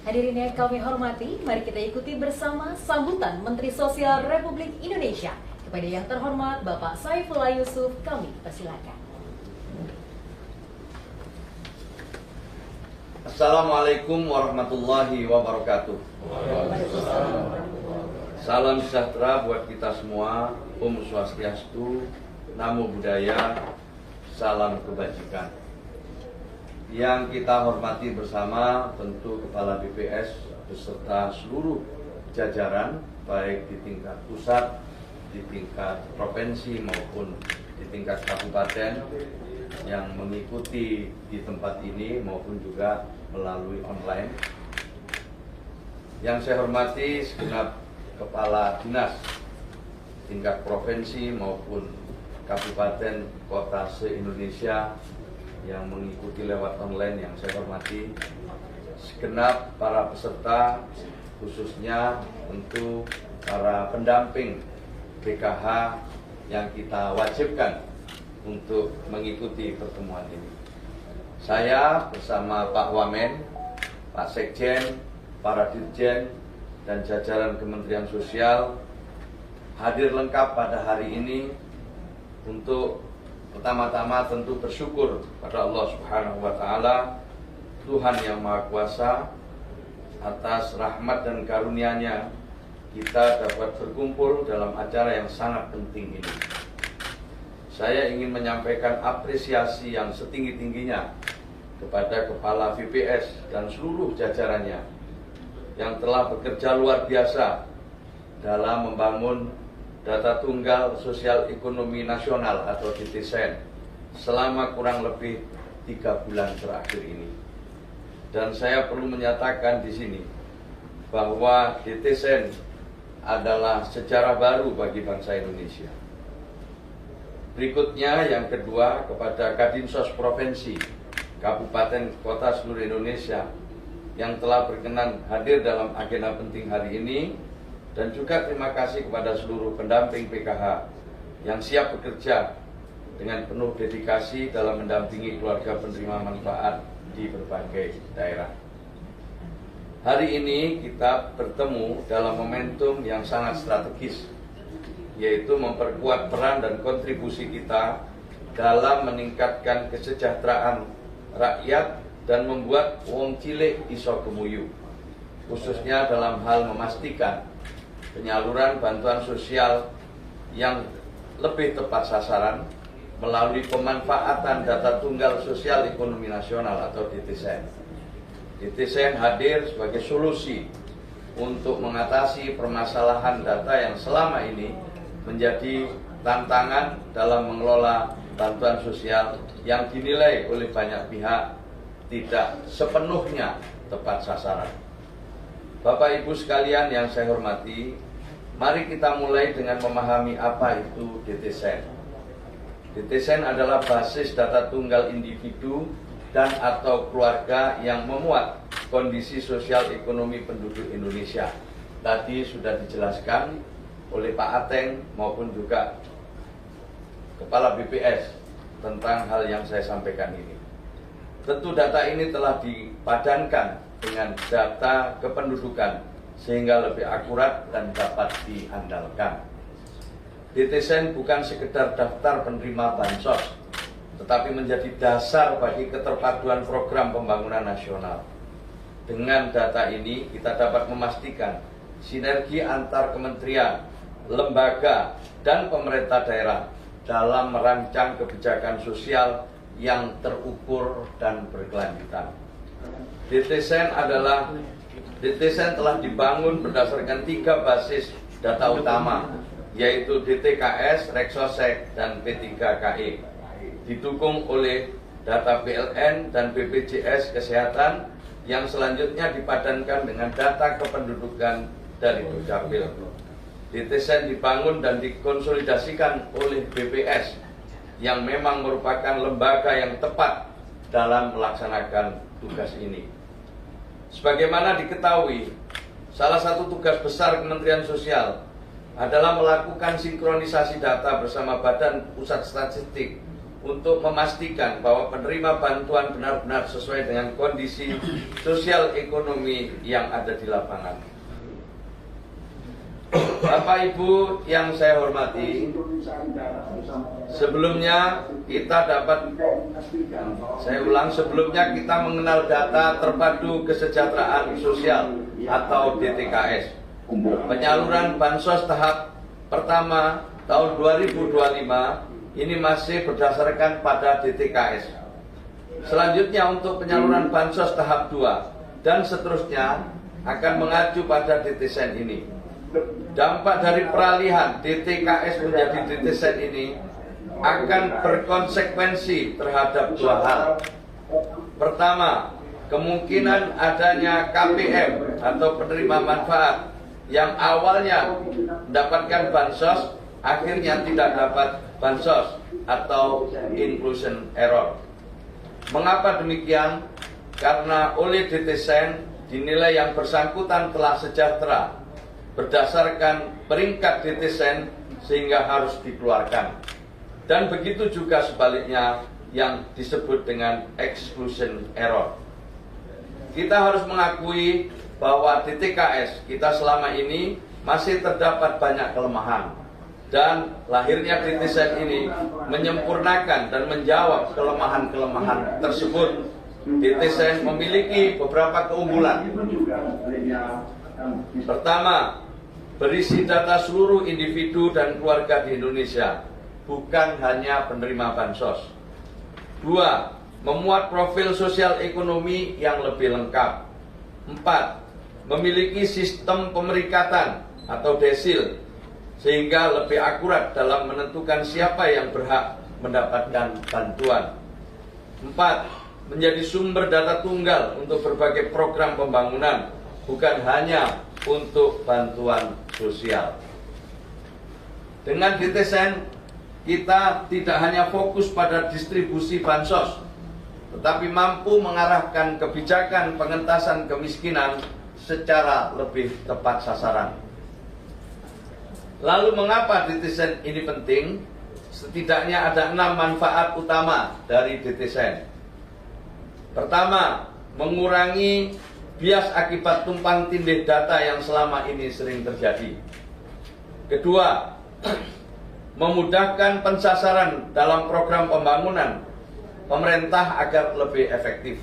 Hadirin yang kami hormati, mari kita ikuti bersama sambutan Menteri Sosial Republik Indonesia. Kepada yang terhormat Bapak Saifullah Yusuf, kami persilakan. Assalamualaikum warahmatullahi wabarakatuh. Salam sejahtera buat kita semua. Om Swastiastu, Namo Buddhaya, salam kebajikan. Yang kita hormati bersama tentu Kepala BPS beserta seluruh jajaran, baik di tingkat pusat, di tingkat provinsi maupun di tingkat kabupaten yang mengikuti di tempat ini maupun juga melalui online. Yang saya hormati segenap Kepala Dinas tingkat provinsi maupun kabupaten kota se-Indonesia yang mengikuti lewat online, yang saya hormati segenap para peserta, khususnya tentu para pendamping PKH yang kita wajibkan untuk mengikuti pertemuan ini. Saya bersama Pak Wamen, Pak Sekjen, para Dirjen, dan jajaran Kementerian Sosial hadir lengkap pada hari ini untuk pertama-tama tentu bersyukur pada Allah Subhanahu wa Ta'ala, Tuhan yang Maha Kuasa, atas rahmat dan karunia-Nya kita dapat berkumpul dalam acara yang sangat penting ini. Saya ingin menyampaikan apresiasi yang setinggi-tingginya kepada Kepala BPS dan seluruh jajarannya yang telah bekerja luar biasa dalam membangun Data Tunggal Sosial Ekonomi Nasional atau DTSEN selama kurang lebih 3 bulan terakhir ini. Dan saya perlu menyatakan di sini bahwa DTSEN adalah sejarah baru bagi bangsa Indonesia. Berikutnya yang kedua, kepada Kadinsos Provinsi, Kabupaten, Kota seluruh Indonesia yang telah berkenan hadir dalam agenda penting hari ini. Dan juga terima kasih kepada seluruh pendamping PKH yang siap bekerja dengan penuh dedikasi dalam mendampingi keluarga penerima manfaat di berbagai daerah. Hari ini kita bertemu dalam momentum yang sangat strategis, yaitu memperkuat peran dan kontribusi kita dalam meningkatkan kesejahteraan rakyat dan membuat wong cilik iso kemuyu, khususnya dalam hal memastikan penyaluran bantuan sosial yang lebih tepat sasaran melalui pemanfaatan Data Tunggal Sosial Ekonomi Nasional atau DTSEN. DTSEN hadir sebagai solusi untuk mengatasi permasalahan data yang selama ini menjadi tantangan dalam mengelola bantuan sosial yang dinilai oleh banyak pihak tidak sepenuhnya tepat sasaran. Bapak Ibu sekalian yang saya hormati, mari kita mulai dengan memahami apa itu DTSEN. DTSEN adalah basis data tunggal individu dan atau keluarga yang memuat kondisi sosial ekonomi penduduk Indonesia. Tadi sudah dijelaskan oleh Pak Ateng maupun juga Kepala BPS tentang hal yang saya sampaikan ini. Tentu data ini telah dipadankan dengan data kependudukan sehingga lebih akurat dan dapat diandalkan. DTSEN bukan sekedar daftar penerima bansos, tetapi menjadi dasar bagi keterpaduan program pembangunan nasional. Dengan data ini kita dapat memastikan sinergi antar kementerian, lembaga, dan pemerintah daerah dalam merancang kebijakan sosial yang terukur dan berkelanjutan. DTSEN telah dibangun berdasarkan 3 basis data utama, yaitu DTKS, Reksosek, dan P3KE, didukung oleh data PLN dan BPJS Kesehatan yang selanjutnya dipadankan dengan data kependudukan dari Dukcapil. DTSEN dibangun dan dikonsolidasikan oleh BPS yang memang merupakan lembaga yang tepat dalam melaksanakan tugas ini. Sebagaimana diketahui, salah satu tugas besar Kementerian Sosial adalah melakukan sinkronisasi data bersama Badan Pusat Statistik untuk memastikan bahwa penerima bantuan benar-benar sesuai dengan kondisi sosial ekonomi yang ada di lapangan. Bapak Ibu yang saya hormati, sebelumnya kita mengenal data terpadu kesejahteraan sosial atau DTKS. Penyaluran bansos tahap pertama tahun 2025 ini masih berdasarkan pada DTKS. Selanjutnya untuk penyaluran bansos tahap 2 dan seterusnya akan mengacu pada DTSEN ini. Dampak dari peralihan DTKS menjadi DTSEN ini akan berkonsekuensi terhadap dua hal. Pertama, kemungkinan adanya KPM atau penerima manfaat yang awalnya mendapatkan bansos akhirnya tidak dapat bansos atau inclusion error. Mengapa demikian? Karena oleh DTSEN dinilai yang bersangkutan telah sejahtera berdasarkan peringkat DTSEN sehingga harus dikeluarkan. Dan begitu juga sebaliknya yang disebut dengan exclusion error. Kita harus mengakui bahwa DTKS kita selama ini masih terdapat banyak kelemahan. Dan lahirnya DTSEN ini menyempurnakan dan menjawab kelemahan-kelemahan tersebut. DTSEN memiliki beberapa keunggulan. Pertama, berisi data seluruh individu dan keluarga di Indonesia, bukan hanya penerima bansos. 2. Memuat profil sosial ekonomi yang lebih lengkap. 4. Memiliki sistem pemerikatan atau desil, sehingga lebih akurat dalam menentukan siapa yang berhak mendapatkan bantuan. 4. Menjadi sumber data tunggal untuk berbagai program pembangunan, bukan hanya untuk bantuan sosial. Dengan DTSEN, kita tidak hanya fokus pada distribusi bansos, tetapi mampu mengarahkan kebijakan pengentasan kemiskinan secara lebih tepat sasaran. Lalu mengapa DTSEN ini penting? Setidaknya ada 6 manfaat utama dari DTSEN. Pertama, mengurangi bias akibat tumpang tindih data yang selama ini sering terjadi. Kedua, memudahkan pensasaran dalam program pembangunan pemerintah agar lebih efektif.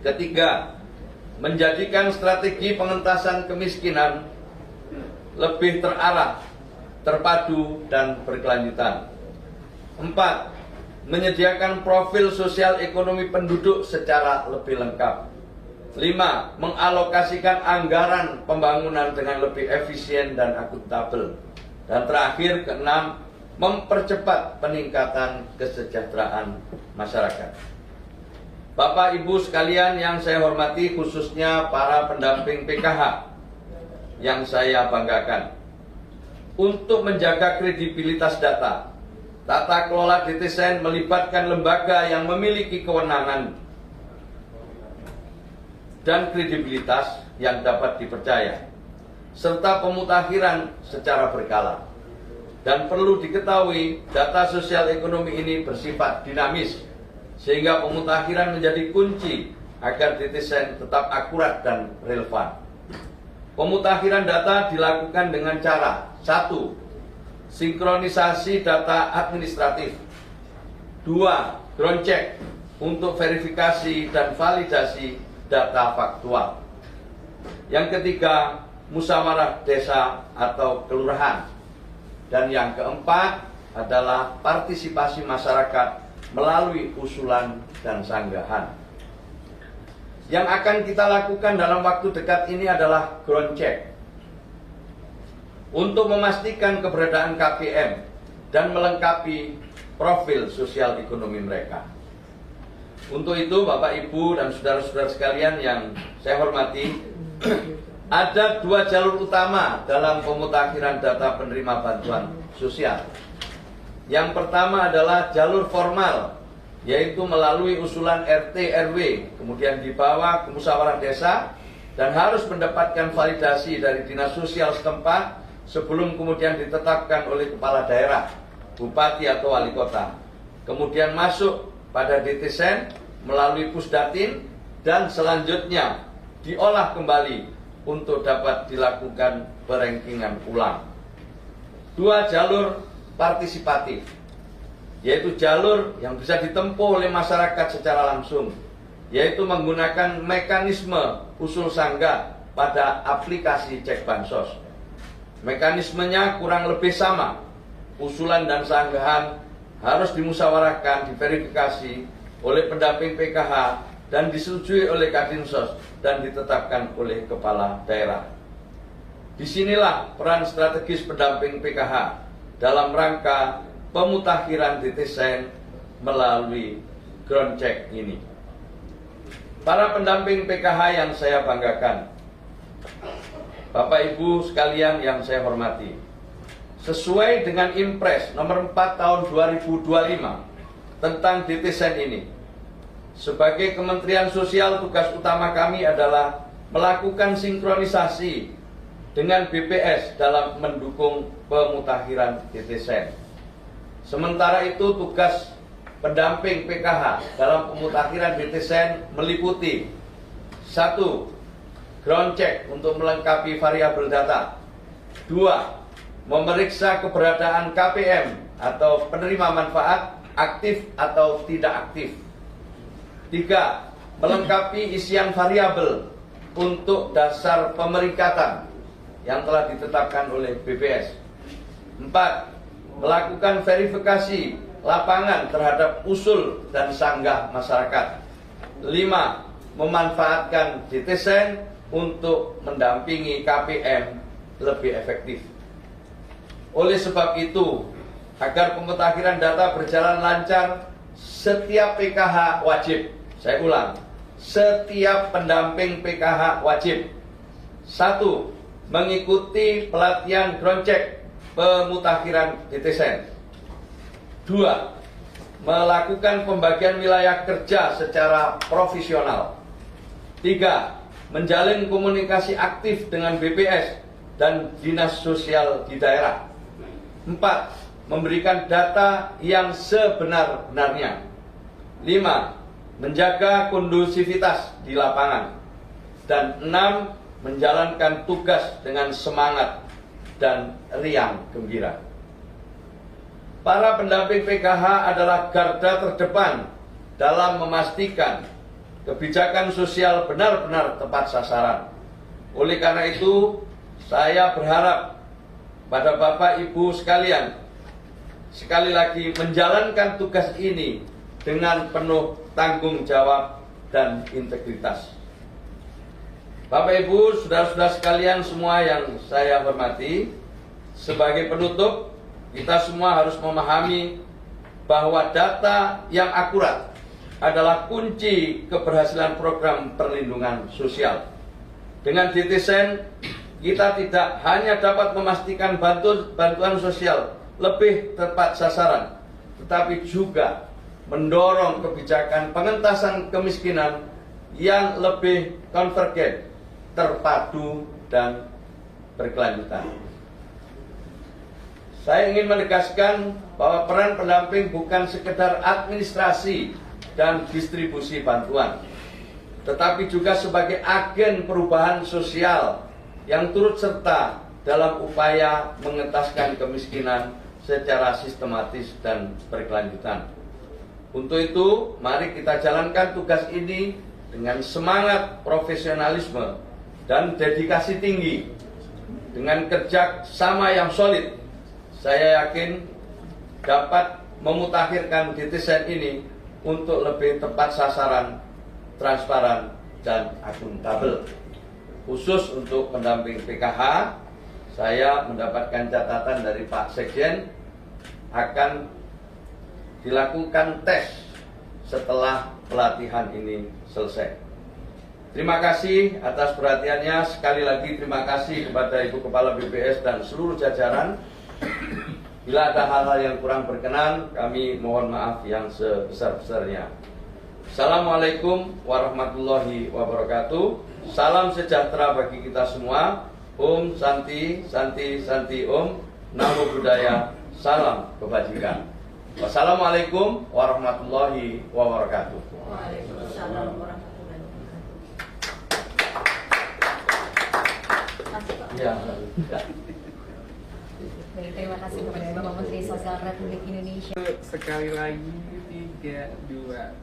Ketiga, menjadikan strategi pengentasan kemiskinan lebih terarah, terpadu, dan berkelanjutan. 4. Menyediakan profil sosial ekonomi penduduk secara lebih lengkap. 5. Mengalokasikan anggaran pembangunan dengan lebih efisien dan akuntabel. Dan terakhir, keenam, mempercepat peningkatan kesejahteraan masyarakat. Bapak Ibu sekalian yang saya hormati, khususnya para pendamping PKH yang saya banggakan. Untuk menjaga kredibilitas data, tata kelola DTSEN melibatkan lembaga yang memiliki kewenangan dan kredibilitas yang dapat dipercaya, serta pemutakhiran secara berkala. Dan perlu diketahui, data sosial ekonomi ini bersifat dinamis, sehingga pemutakhiran menjadi kunci agar DTSEN tetap akurat dan relevan. Pemutakhiran data dilakukan dengan cara: 1. Sinkronisasi data administratif. 2. Ground check untuk verifikasi dan validasi data faktual. Yang ketiga, musyawarah desa atau kelurahan. Dan yang keempat adalah partisipasi masyarakat melalui usulan dan sanggahan. Yang akan kita lakukan dalam waktu dekat ini adalah ground check untuk memastikan keberadaan KPM dan melengkapi profil sosial ekonomi mereka. Untuk itu, Bapak, Ibu, dan saudara-saudara sekalian yang saya hormati, ada 2 jalur utama dalam pemutakhiran data penerima bantuan sosial. Yang pertama adalah jalur formal, yaitu melalui usulan RT RW, kemudian dibawa ke musyawarah desa dan harus mendapatkan validasi dari dinas sosial setempat sebelum kemudian ditetapkan oleh kepala daerah, bupati atau wali kota. kemudian masuk pada DTSEN melalui Pusdatin, dan selanjutnya diolah kembali untuk dapat dilakukan perengkingan ulang. 2 jalur partisipatif, yaitu jalur yang bisa ditempuh oleh masyarakat secara langsung, yaitu menggunakan mekanisme usul sanggah pada aplikasi Cek Bansos. Mekanismenya kurang lebih sama. Usulan dan sanggahan harus dimusyawarahkan, diverifikasi oleh pendamping PKH dan disetujui oleh Kadinsos dan ditetapkan oleh kepala daerah. Disinilah peran strategis pendamping PKH dalam rangka pemutakhiran DTSEN melalui ground check ini. Para pendamping PKH yang saya banggakan, Bapak Ibu sekalian yang saya hormati, sesuai dengan Impres nomor 4 tahun 2025 tentang DTSEN ini, sebagai Kementerian Sosial, tugas utama kami adalah melakukan sinkronisasi dengan BPS dalam mendukung pemutakhiran DTSEN. Sementara itu, tugas pendamping PKH dalam pemutakhiran DTSEN meliputi 1. Ground check untuk melengkapi variabel data. 2. Memeriksa keberadaan KPM atau penerima manfaat aktif atau tidak aktif. 3. Melengkapi isian variabel untuk dasar pemeringkatan yang telah ditetapkan oleh BPS. 4. Melakukan verifikasi lapangan terhadap usul dan sanggah masyarakat. 5. Memanfaatkan DTSEN untuk mendampingi KPM lebih efektif. Oleh sebab itu, agar pemutakhiran data berjalan lancar, setiap PKH wajib, saya ulang, setiap pendamping PKH wajib 1. Mengikuti pelatihan ground check pemutakhiran DTSEN. 2. Melakukan pembagian wilayah kerja secara profesional. 3. Menjalin komunikasi aktif dengan BPS dan dinas sosial di daerah. 4. Memberikan data yang sebenar-benarnya. 5. Menjaga kondusivitas di lapangan. Dan 6. Menjalankan tugas dengan semangat dan riang gembira. Para pendamping PKH adalah garda terdepan dalam memastikan kebijakan sosial benar-benar tepat sasaran. Oleh karena itu, saya berharap pada Bapak Ibu sekalian, sekali lagi menjalankan tugas ini dengan penuh tanggung jawab dan integritas. Bapak Ibu, saudara-saudara sekalian semua yang saya hormati, sebagai penutup, kita semua harus memahami bahwa data yang akurat atulah kunci keberhasilan program perlindungan sosial. Dengan DTSEN, kita tidak hanya dapat memastikan bantuan sosial lebih tepat sasaran, tetapi juga mendorong kebijakan pengentasan kemiskinan yang lebih konvergen, terpadu, dan berkelanjutan. Saya ingin menegaskan bahwa peran pendamping bukan sekedar administrasi dan distribusi bantuan, tetapi juga sebagai agen perubahan sosial yang turut serta dalam upaya mengentaskan kemiskinan secara sistematis dan berkelanjutan. Untuk itu, mari kita jalankan tugas ini dengan semangat profesionalisme dan dedikasi tinggi. Dengan kerja sama yang solid, saya yakin dapat memutakhirkan DTSEN ini untuk lebih tepat sasaran, transparan, dan akuntabel. Khusus untuk pendamping PKH, saya mendapatkan catatan dari Pak Sekjen akan dilakukan tes setelah pelatihan ini selesai. Terima kasih atas perhatiannya. Sekali lagi terima kasih kepada Ibu Kepala BPS dan seluruh jajaran. Bila ada hal-hal yang kurang berkenan, kami mohon maaf yang sebesar-besarnya. Assalamualaikum warahmatullahi wabarakatuh. Salam sejahtera bagi kita semua. Om Santi, Santi, Santi Om. Namo Buddhaya. Salam kebajikan. Wassalamualaikum warahmatullahi wabarakatuh. Waalaikumsalam warahmatullahi wabarakatuh. Ya. Baik, terima kasih kepada Bapak Menteri Sosial Republik Indonesia. Sekali lagi 3, 2.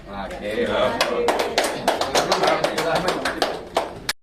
Oke. Terima kasih.